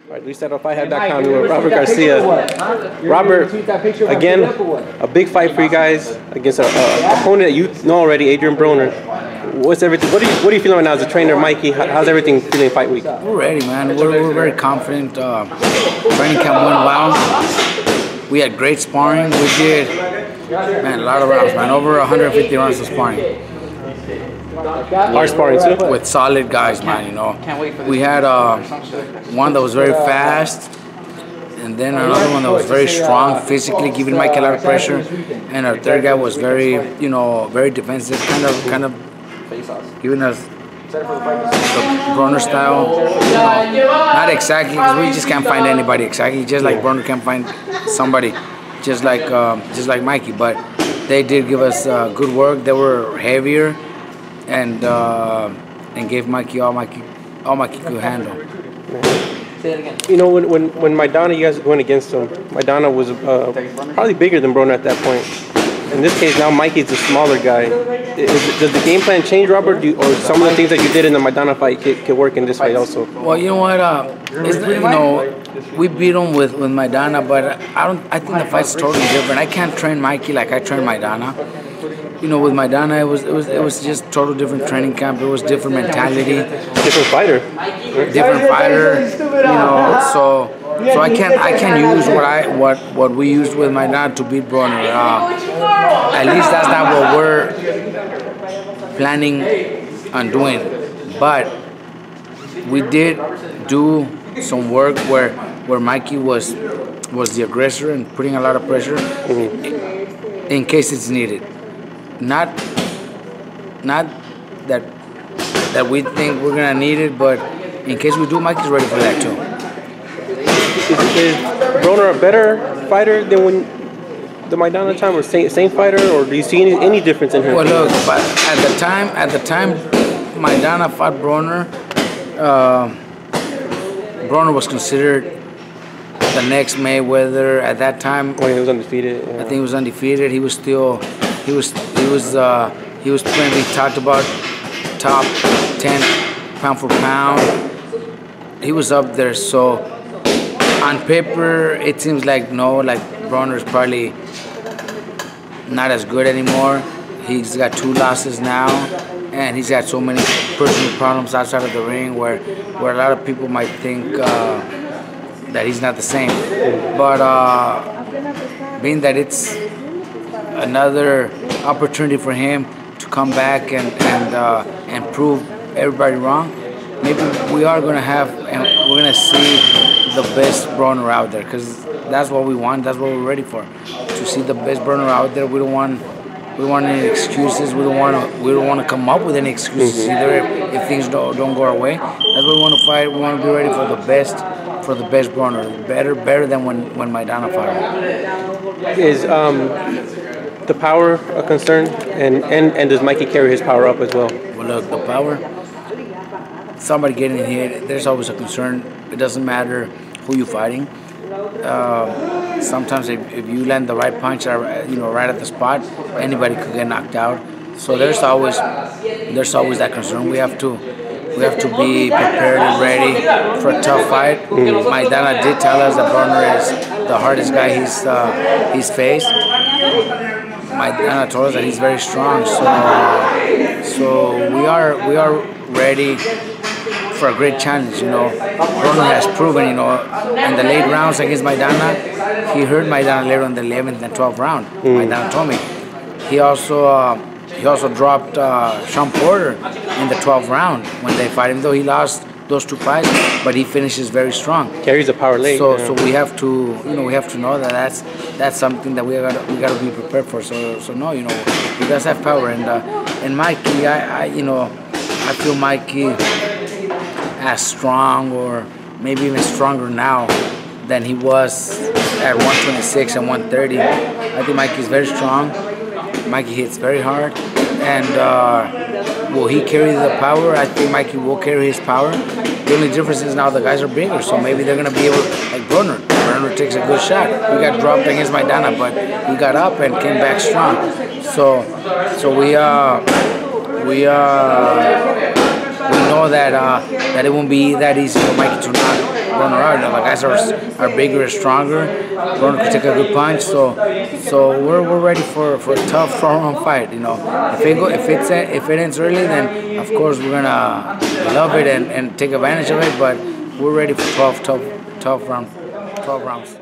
All right, we set up FightHype.com with Robert Garcia. Robert, again, a big fight for you guys against an opponent that you know already, Adrien Broner. What's everything? What are you feeling right now as a trainer, Mikey? How's everything feeling fight week? We're ready, man. We're very confident. Training camp went well. We had great sparring. We did, man, a lot of rounds, man. Over 150 rounds of sparring. Hard sparring too? With solid guys, man, you know. We had one that was very fast, and then another one that was very strong physically, giving Mike a lot of pressure. And our third guy was very, you know, very defensive, kind of giving us the Broner style. You know, not exactly, because we just can't find anybody exactly, just like Broner can't find somebody just like Mikey. But they did give us good work. They were heavier. And gave Mikey all Mikey could handle. You know, when Maidana, you guys went against him, Maidana was probably bigger than Broner at that point. In this case, now Mikey's the smaller guy. Does the game plan change, Robert? Or some of the things that you did in the Maidana fight can work in this fight also? Well, you know what? You know, we beat him with Maidana, but I think the fight's totally different. I can't train Mikey like I train Maidana. You know, with Maidana, it was just total different training camp. It was different mentality. Different fighter. Different fighter. You know, so I can't use what we used with Maidana to beat Broner. At least that's not what we're planning on doing. But we did do some work where Mikey was the aggressor and putting a lot of pressure in case it's needed. Not that we think we're gonna need it, but in case we do, Mikey's ready for that too. Is Broner a better fighter than when the Maidana time, or same fighter, or do you see any difference in him? Well, look, but at the time Maidana fought Broner, Broner was considered the next Mayweather at that time. When he was undefeated. Yeah. I think he was undefeated. He was still. He was plenty talked about top 10 pound for pound. He was up there. So on paper, it seems like Broner's probably not as good anymore. He's got 2 losses now, and he's got so many personal problems outside of the ring where a lot of people might think that he's not the same. But being that it's another opportunity for him to come back and prove everybody wrong, maybe we are going to have, and we're going to see the best Broner out there, because that's what we want. That's what we're ready for, to see the best Broner out there. We don't want any excuses. We don't want to come up with any excuses either if things don't go our way. That's what we want to fight. We want to be ready for the best Broner, better than when Maidana fought. Is the power a concern, and does Mikey carry his power up as well? Well, look, the power, somebody getting hit, there's always a concern. It doesn't matter who you're fighting. Sometimes if you land the right punch, right at the spot, anybody could get knocked out. So there's always that concern. We have to be prepared and ready for a tough fight. Maidana did tell us that Broner is the hardest guy he's faced. Maidana told us that he's very strong, so we are ready for a great challenge. You know, Broner has proven, in the late rounds against Maidana, he hurt Maidana later in the 11th and 12th round. Maidana told me. He also dropped Sean Porter in the 12th round when they fought him. Though he lost those 2 fights, but he finishes very strong. Carries a power late. So we have to know that that's something that we got to be prepared for. So no, he does have power, and Mikey, I feel Mikey as strong, or maybe even stronger now than he was at 126 and 130. I think Mikey's very strong. Mikey hits very hard, and will he carry the power? I think Mikey will carry his power. The only difference is now the guys are bigger, so maybe they're going to be able, like Broner. Broner takes a good shot. We got dropped against Maidana, but he got up and came back strong. So we know that it won't be that easy for Mikey to knock Broner are. The guys are bigger and stronger. Broner can take a good punch, so we're ready for a tough 4-round fight. You know, if it ends early, then of course we're gonna love it and take advantage of it. But we're ready for 12 rounds.